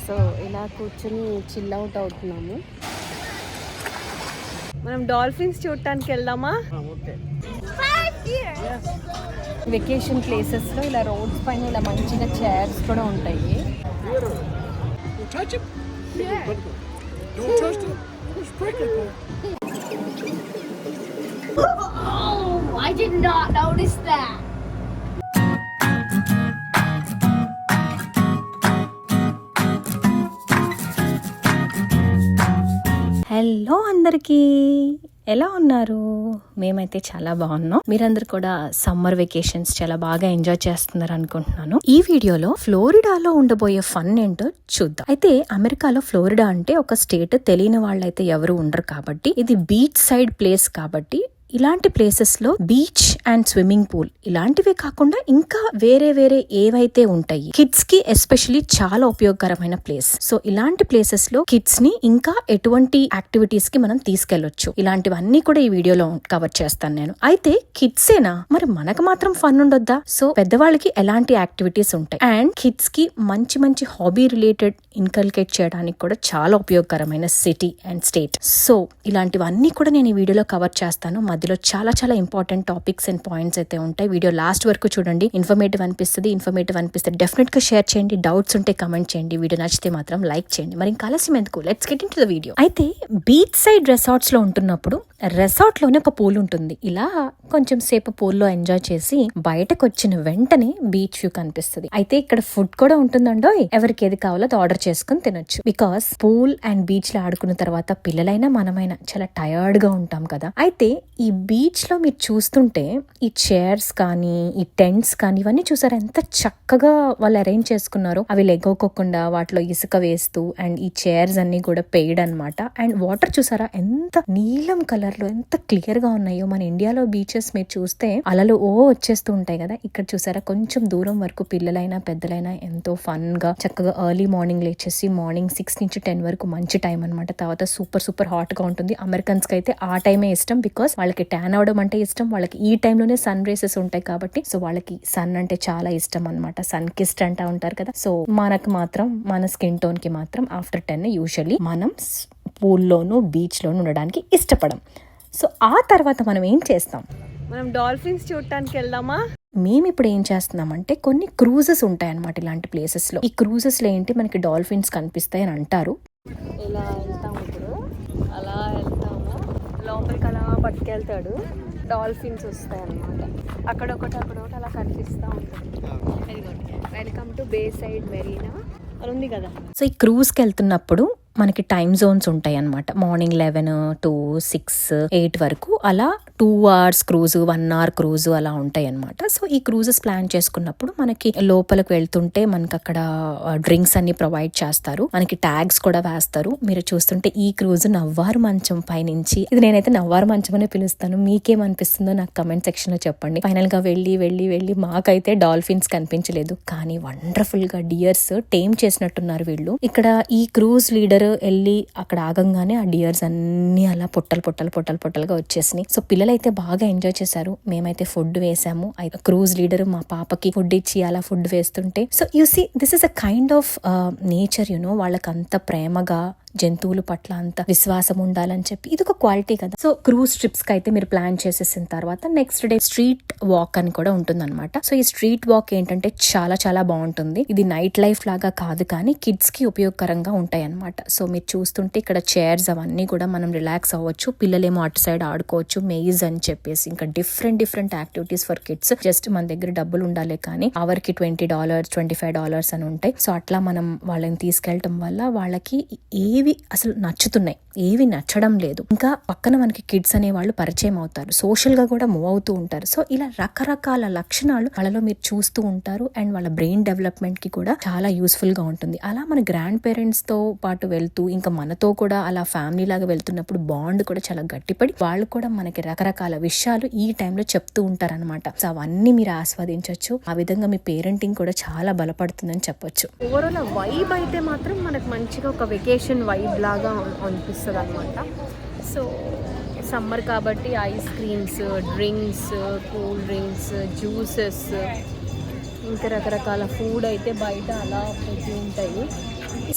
So ఇలా కూర్చొని chill out అవుతున్నాము. మనం డాల్ఫిన్స్ చూడటానికి వెళ్దామా? వెకేషన్ ప్లేసెస్లో ఇలా రోడ్స్ పైన ఇలా మంచిగా చైర్స్ కూడా ఉంటాయి. I did not notice that. Hello అందరికీ, ఎలా ఉన్నారు? మేమైతే చాలా బాగున్నాం. మీరందరూ కూడా సమ్మర్ వెకేషన్స్ చాలా బాగా ఎంజాయ్ చేస్తున్నారు అనుకుంటున్నాను. ఈ వీడియోలో ఫ్లోరిడాలో ఉండబోయే ఫన్ ఏంటో చూద్దాం. అయితే అమెరికాలో ఫ్లోరిడా అంటే ఒక స్టేట్, తెలియని వాళ్ళైతే ఎవరు ఉండరు కాబట్టి ఇది బీచ్ సైడ్ ప్లేస్ కాబట్టి ఇలాంటి ప్లేసెస్ లో బీచ్ అండ్ స్విమ్మింగ్ పూల్ ఇలాంటివే కాకుండా ఇంకా వేరే వేరే ఏవైతే ఉంటాయి కిడ్స్ కి ఎస్పెషల్లీ చాలా ఉపయోగకరమైన ప్లేస్. సో ఇలాంటి ప్లేసెస్ లో కిడ్స్ ని ఇంకా ఎటువంటి యాక్టివిటీస్ కి మనం తీసుకెళ్లొచ్చు, ఇలాంటివన్నీ కూడా ఈ వీడియోలో కవర్ చేస్తాను నేను. అయితే కిడ్సేనా, మరి మనకు మాత్రం ఫన్ ఉండొద్దా? సో పెద్దవాళ్ళకి ఎలాంటి యాక్టివిటీస్ ఉంటాయి అండ్ కిడ్స్ కి మంచి మంచి హాబీ రిలేటెడ్ ఇన్కల్కేట్ చేయడానికి కూడా చాలా ఉపయోగకరమైన సిటీ అండ్ స్టేట్. సో ఇలాంటివన్నీ కూడా నేను ఈ వీడియోలో కవర్ చేస్తాను. మధ్యలో చాలా చాలా ఇంపార్టెంట్ టాపిక్స్ అండ్ పాయింట్స్ అయితే ఉంటాయి. వీడియో లాస్ట్ వరకు చూడండి. ఇన్ఫర్మేటివ్ అనిపిస్తే డెఫినెట్ గా షేర్ చేయండి. డౌట్స్ ఉంటే కమెంట్ చేయండి. వీడియో నచ్చితే మాత్రం లైక్ చేయండి. మరి ఇంకా ఆలస్యం ఎందుకు, let's get into the video. అయితే బీచ్ సైడ్ రిసార్ట్స్ లో ఉంటున్నప్పుడు రిసార్ట్ లోనే ఒక పూల్ ఉంటుంది. ఇలా కొంచెం సేపు పూల్ లో ఎంజాయ్ చేసి బయటకు వచ్చిన వెంటనే బీచ్ వ్యూ కనిపిస్తుంది. అయితే ఇక్కడ ఫుడ్ కూడా ఉంటుందండో, ఎవరికి ఏది కావాలో అది ఆర్డర్ చేసుకుని తినొచ్చు. బికాస్ పూల్ అండ్ బీచ్ లో ఆడుకున్న తర్వాత పిల్లలైనా మనమైనా చాలా టయర్డ్ గా ఉంటాం కదా. అయితే ఈ బీచ్ లో మీరు చూస్తుంటే ఈ చైర్స్ కానీ ఈ టెంట్స్ కానీ ఇవన్నీ చూసారా ఎంత చక్కగా వాళ్ళు అరేంజ్ చేసుకున్నారో. అవి లెగోకోకుండా వాటిలో ఇసుక వేస్తూ అండ్ ఈ చైర్స్ అన్ని కూడా పెయిడ్ అన్నమాట. అండ్ వాటర్ చూసారా ఎంత నీలం కలర్ లో ఎంత క్లియర్ గా ఉన్నాయో. మన ఇండియాలో బీచెస్ మీరు చూస్తే అలలు వచ్చేస్తూ ఉంటాయి కదా, ఇక్కడ చూసారా కొంచెం దూరం వరకు పిల్లలైనా పెద్దలైనా ఎంతో ఫన్ గా చక్కగా ఎర్లీ మార్నింగ్ లేచేసి మార్నింగ్ 6 నుంచి 10 వరకు మంచి టైం అనమాట. తర్వాత సూపర్ హాట్ గా ఉంటుంది. అమెరికన్స్ కి అయితే ఆ టైమే ఇష్టం, బికాస్ వాళ్ళకి ట్యాన్ అవడం అంటే ఇష్టం. వాళ్ళకి ఈ టైంలోనే సన్ రేసెస్ ఉంటాయి కాబట్టి సో వాళ్ళకి సన్ అంటే చాలా ఇష్టం అనమాట. సన్ కిస్ట్ అంటా ఉంటారు కదా. సో మనకు మాత్రం మన స్కిన్ టోన్ కి మాత్రం ఆఫ్టర్ 10 యూజువల్లీ మనం పూల్లోను బీచ్ లోను ఉండడానికి ఇష్టపడం. సో ఆ తర్వాత మనం ఏం చేస్తాం, మనం డాల్ఫిన్స్ చూడటానికి వెళ్దామా? మేము ఇప్పుడు ఏం చేస్తున్నామంటే కొన్ని క్రూజెస్ ఉంటాయన్నమాట ఇలాంటి ప్లేసెస్ లో. ఈ క్రూజెస్ లో ఏంటి మనకి డాల్ఫిన్స్ కనిపిస్తాయి అని అంటారు. ఇలా వెళ్తాము, ఇప్పుడు అలా వెళ్తాము, లోపలికి అలా పట్టుకెళ్తాడు, డాల్ఫిన్స్ వస్తాయి అన్నమాట. అక్కడొకటి అలా కనిపిస్తూ ఉంటుంది. Welcome to bayside Marina అని ఉంది కదా. సో ఈ క్రూజ్కి వెళ్తున్నప్పుడు మనకి టైం జోన్స్ ఉంటాయి అన్నమాట. మార్నింగ్ 11 to 6, 8 వరకు అలా 2 hours క్రూజ్, 1 hour క్రూజ్ అలా ఉంటాయి అన్నమాట. సో ఈ క్రూజెస్ ప్లాన్ చేసుకున్నప్పుడు మనకి లోపలికి వెళ్తుంటే మనకి అక్కడ డ్రింక్స్ అన్ని ప్రొవైడ్ చేస్తారు. మనకి ట్యాగ్స్ కూడా వేస్తారు. మీరు చూస్తుంటే ఈ క్రూజ్ నవ్వారు మంచం పైనుంచి, ఇది నేనైతే నవ్వారు మంచం అనే పిలుస్తాను. మీకేమనిపిస్తుందో నాకు కమెంట్ సెక్షన్ లో చెప్పండి. ఫైనల్ గా వెళ్ళి మాకైతే డాల్ఫిన్స్ కనిపించలేదు, కానీ వండర్ఫుల్ గా డియర్స్ టేమ్ చేసినట్టున్నారు వీళ్ళు. ఇక్కడ ఈ క్రూజ్ లీడర్ వెళ్ళి అక్కడ ఆగంగానే ఆ డియర్స్ అన్ని అలా పొట్టలుగా వచ్చేసినాయి. సో పిల్లలైతే బాగా ఎంజాయ్ చేశారు. మేమైతే ఫుడ్ వేసాము. క్రూజ్ లీడర్ మా పాపకి ఫుడ్ ఇచ్చి అలా ఫుడ్ వేస్తుంటే, so you see this is a kind of nature, వాళ్ళకి అంత ప్రేమగా జంతువుల పట్ల అంత విశ్వాసం ఉండాలని చెప్పి ఇది ఒక క్వాలిటీ కదా. సో క్రూజ్ ట్రిప్స్ కి అయితే మీరు ప్లాన్ చేసేసిన తర్వాత నెక్స్ట్ డే స్ట్రీట్ వాక్ అని కూడా ఉంటుంది అనమాట. సో ఈ స్ట్రీట్ వాక్ ఏంటంటే చాలా చాలా బాగుంటుంది. ఇది నైట్ లైఫ్ లాగా కాదు, కానీ కిడ్స్ కి ఉపయోగకరంగా ఉంటాయి అనమాట. సో మీరు చూస్తుంటే ఇక్కడ చైర్స్ అవన్నీ కూడా మనం రిలాక్స్ అవ్వచ్చు. పిల్లలేమో అటు సైడ్ ఆడుకోవచ్చు, మెయిజ్ అని చెప్పేసి ఇంకా different activities for kids. Just మన దగ్గర డబ్బులు ఉండాలి, కానీ అవర్కి $20, $25 అని ఉంటాయి. సో అట్లా మనం వాళ్ళని తీసుకెళ్ళటం వల్ల వాళ్ళకి ఏవి అసలు నచ్చుతున్నాయి, ఏవి నచ్చడం లేదు. ఇంకా పక్కన మనకి కిడ్స్ అనే వాళ్ళు పరిచయం అవుతారు, సోషల్ గా కూడా మూవ్ అవుతూ ఉంటారు. సో ఇలా రకరకాల లక్షణాలు వాళ్ళలో మీరు చూస్తూ ఉంటారు అండ్ వాళ్ళ బ్రెయిన్ డెవలప్మెంట్ కి కూడా చాలా యూస్ఫుల్ గా ఉంటుంది. అలా మన గ్రాండ్ పేరెంట్స్ తో పాటు వెళ్తూ ఇంకా మనతో కూడా అలా ఫ్యామిలీ లాగా వెళ్తున్నప్పుడు బాండ్ కూడా చాలా గట్టిపడి వాళ్ళు కూడా మనకి రకరకాల విషయాలు ఈ టైంలో చెప్తూ ఉంటారు అనమాట. సో అవన్నీ మీరు ఆస్వాదించవచ్చు. ఆ విధంగా మీ పేరెంటింగ్ కూడా చాలా బలపడుతుందని చెప్పొచ్చు. ఓవరాల్ వైబ్ అయితే మాత్రం మనకు మంచిగా ఒక వెకేషన్ వైబ్ లాగా అనిపిస్తుంది అనమాట. సో సమ్మర్ కాబట్టి ice creams, drinks, cool drinks, juices, ఇంకా రకరకాల ఫుడ్ అయితే బయట అలా పెట్టి ఉంటాయి.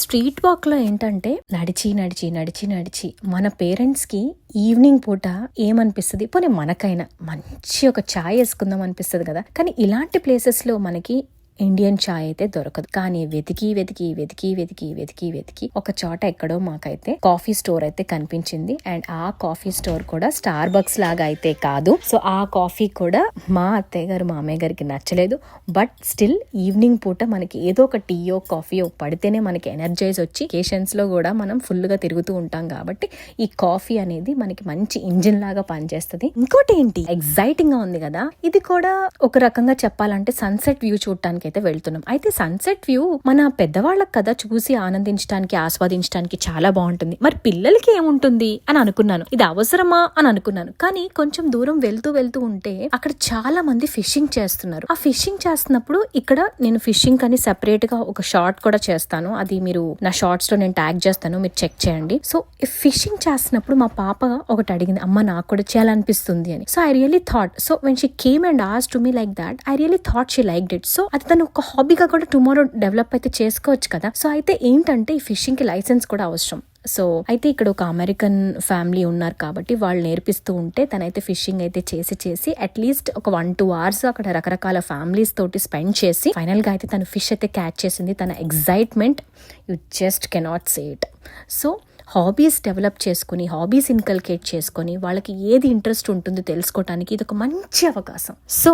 స్ట్రీట్ వాక్ లో ఏంటంటే నడిచి నడిచి నడిచి నడిచి మన పేరెంట్స్ కి ఈవినింగ్ పూట ఏమనిపిస్తుంది, పోనీ మనకైనా మంచి ఒక చాయ్ వేసుకుందాం అనిపిస్తుంది కదా. కానీ ఇలాంటి ప్లేసెస్ లో మనకి ఇండియన్ చాయ్ అయితే దొరకదు. కానీ వెతికి వెతికి వెతికి వెతికి వెతికి వెతికి ఒక చోట ఎక్కడో మాకైతే కాఫీ స్టోర్ అయితే కనిపించింది. అండ్ ఆ కాఫీ స్టోర్ కూడా స్టార్ బక్స్ లాగా అయితే కాదు. సో ఆ కాఫీ కూడా మా అత్తయ్య గారు మామయ్య గారికి నచ్చలేదు. బట్ స్టిల్ ఈవినింగ్ పూట మనకి ఏదో ఒక టీయో కాఫీయో పడితేనే మనకి ఎనర్జైజ్ వచ్చి కేషన్స్ లో కూడా మనం ఫుల్ గా తిరుగుతూ ఉంటాం. కాబట్టి ఈ కాఫీ అనేది మనకి మంచి ఇంజిన్ లాగా పనిచేస్తుంది. ఇంకోటి ఏంటి ఎగ్జైటింగ్ గా ఉంది కదా, ఇది కూడా ఒక రకంగా చెప్పాలంటే సన్సెట్ వ్యూ చూడటానికి అయితే వెళ్తున్నాం. అయితే సన్సెట్ వ్యూ మన పెద్దవాళ్ళకి కదా చూసి ఆనందించడానికి ఆస్వాదించడానికి చాలా బాగుంటుంది. మరి పిల్లలకి ఏముంటుంది అని అనుకున్నాను, ఇది అవసరమా అని అనుకున్నాను. కానీ కొంచెం దూరం వెళ్తూ వెళ్తూ ఉంటే అక్కడ చాలా మంది ఫిషింగ్ చేస్తున్నారు. ఆ ఫిషింగ్ చేస్తున్నప్పుడు ఇక్కడ నేను ఫిషింగ్ అని సెపరేట్ గా ఒక షార్ట్ కూడా చేస్తాను, అది మీరు నా షార్ట్స్ లో నేను ట్యాగ్ చేస్తాను, మీరు చెక్ చేయండి. సో ఫిషింగ్ చేస్తున్నప్పుడు మా పాప ఒకటి అడిగింది, అమ్మ నాకు కూడా చేయాలనిపిస్తుంది అని. So I really thought, so when she came and asked to me like that, I really thought she liked it. So అది తను ఒక హాబీగా కూడా టుమారో డెవలప్ అయితే చేసుకోవచ్చు కదా. సో అయితే ఏంటంటే ఈ ఫిషింగ్ కి లైసెన్స్ కూడా అవసరం. సో అయితే ఇక్కడ ఒక అమెరికన్ ఫ్యామిలీ ఉన్నారు కాబట్టి వాళ్ళు నేర్పిస్తూ ఉంటే తనైతే ఫిషింగ్ అయితే చేసి అట్లీస్ట్ ఒక 1-2 hours అక్కడ రకరకాల ఫ్యామిలీస్ తోటి స్పెండ్ చేసి ఫైనల్ గా అయితే తన ఫిష్ అయితే క్యాచ్ చేసింది. తన excitement you just cannot say it. So hobbies develop చేసుకుని, హాబీస్ ఇన్కల్కేట్ చేసుకుని వాళ్ళకి ఏది ఇంట్రెస్ట్ ఉంటుందో తెలుసుకోవడానికి ఇది ఒక మంచి అవకాశం. సో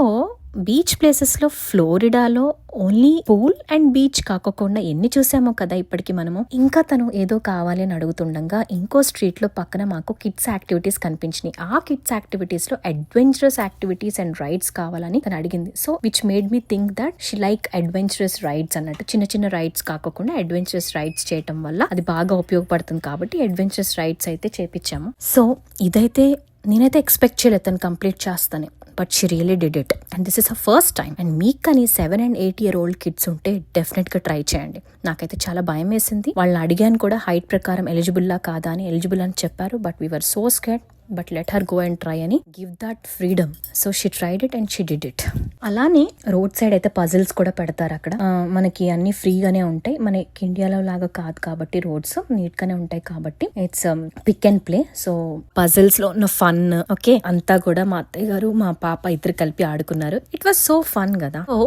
బీచ్ ప్లేసెస్ లో ఫ్లోరిడాలో ఓన్లీ పూల్ అండ్ బీచ్ కాకుండా ఎన్ని చూసామో కదా ఇప్పటికి మనము. ఇంకా తను ఏదో కావాలి అని అడుగుతుండగా ఇంకో స్ట్రీట్ లో పక్కన మాకు కిడ్స్ యాక్టివిటీస్ కనిపించినాయి. ఆ కిడ్స్ యాక్టివిటీస్ లో అడ్వెంచరస్ యాక్టివిటీస్ అండ్ రైడ్స్ కావాలని తను అడిగింది. So which made me think that she like adventurous rides అన్నట్టు. చిన్న చిన్న రైడ్స్ కాకుండా అడ్వెంచరస్ రైడ్స్ చేయటం వల్ల అది బాగా ఉపయోగపడుతుంది కాబట్టి అడ్వెంచరస్ రైడ్స్ అయితే చేపించాము. సో ఇదైతే నేనైతే ఎక్స్పెక్ట్ చేయలేదు తను కంప్లీట్ చేస్తాను. But she really did it and this is her first time. And మీకు కానీ 7 and 8 year old కిడ్స్ ఉంటే డెఫినెట్ గా ట్రై చేయండి. నాకైతే చాలా భయం వేసింది. వాళ్ళని అడిగాను కూడా హైట్ ప్రకారం ఎలిజిబుల్లా కాదా అని. ఎలిజిబుల్ అని చెప్పారు, but we were so scared. But let her go and try అని give that freedom. So she tried it and she did it. అలానే రోడ్ సైడ్ అయితే పజిల్స్ కూడా పెడతారు అక్కడ. మనకి అన్ని ఫ్రీగానే ఉంటాయి. మనకి ఇండియాలో లాగా కాదు కాబట్టి రోడ్స్ నీట్ గానే ఉంటాయి కాబట్టి it's pick and play. So puzzles లో ఉన్న ఫన్ ఓకే అంతా కూడా మా అత్తయ్య గారు మా పాప ఇద్దరు కలిపి ఆడుకున్నారు. ఇట్ వాజ్ సో ఫన్ కదా. ఓ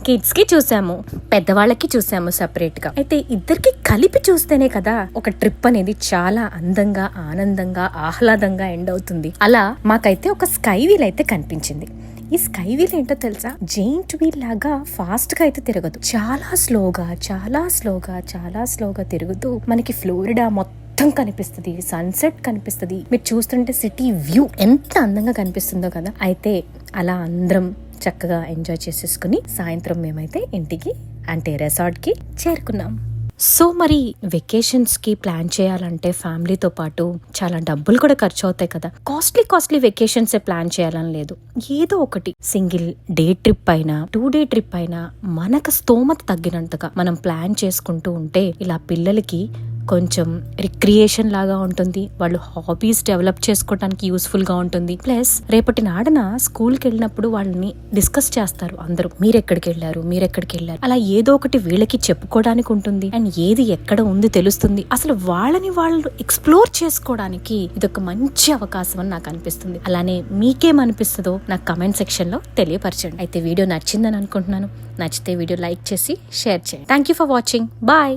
కిడ్స్ కి చూసాము, పెద్దవాళ్ళకి చూసాము సెపరేట్ గా. అయితే ఇద్దరికి కలిపి చూస్తేనే కదా ఒక ట్రిప్ అనేది చాలా అందంగా, ఆనందంగా, ఆహ్లాదంగా ఎండ్ అవుతుంది. అలా మాకైతే ఒక స్కై వీల్ అయితే కనిపించింది. ఈ స్కై వీల్ ఏంటో తెలుసా, జెయింట్ వీల్ లాగా ఫాస్ట్ గా అయితే తిరగదు. చాలా స్లోగా తిరుగుతూ మనకి ఫ్లోరిడా మొత్తం కనిపిస్తుంది, సన్సెట్ కనిపిస్తుంది. మీరు చూస్తుంటే సిటీ వ్యూ ఎంత అందంగా కనిపిస్తుందో కదా. అయితే అలా అందరం చక్కగా ఎంజాయ్ చేసేసుకుని సాయంత్రం మేమైతే ఇంటికి అంటే రెసార్ట్ కి చేరుకున్నాం. సో మరి వెకేషన్స్ కి ప్లాన్ చేయాలంటే ఫ్యామిలీతో పాటు చాలా డబ్బులు కూడా ఖర్చు అవుతాయి కదా. కాస్ట్లీ వెకేషన్స్ ప్లాన్ చేయాలని లేదు. ఏదో ఒకటి సింగిల్ డే ట్రిప్ అయినా 2 day ట్రిప్ అయినా మనకు స్తోమత తగ్గినంతగా మనం ప్లాన్ చేసుకుంటూ ఉంటే ఇలా పిల్లలకి కొంచెం రిక్రియేషన్ లాగా ఉంటుంది. వాళ్ళు హాబీస్ డెవలప్ చేసుకోవడానికి యూస్ఫుల్ గా ఉంటుంది. ప్లస్ రేపటి నాడన స్కూల్కి వెళ్ళినప్పుడు వాళ్ళని డిస్కస్ చేస్తారు అందరూ, మీరెక్కడికి వెళ్ళారు. అలా ఏదో ఒకటి వీళ్ళకి చెప్పుకోవడానికి ఉంటుంది. అండ్ ఏది ఎక్కడ ఉంది తెలుస్తుంది. అసలు వాళ్ళని వాళ్ళు ఎక్స్ప్లోర్ చేసుకోవడానికి ఇదొక మంచి అవకాశం అని నాకు అనిపిస్తుంది. అలానే మీకేమనిపిస్తుందో నాకు కమెంట్ సెక్షన్ లో తెలియపరచండి. అయితే వీడియో నచ్చిందని అనుకుంటున్నాను. నచ్చితే వీడియో లైక్ చేసి షేర్ చేయండి. Thank you for watching. Bye.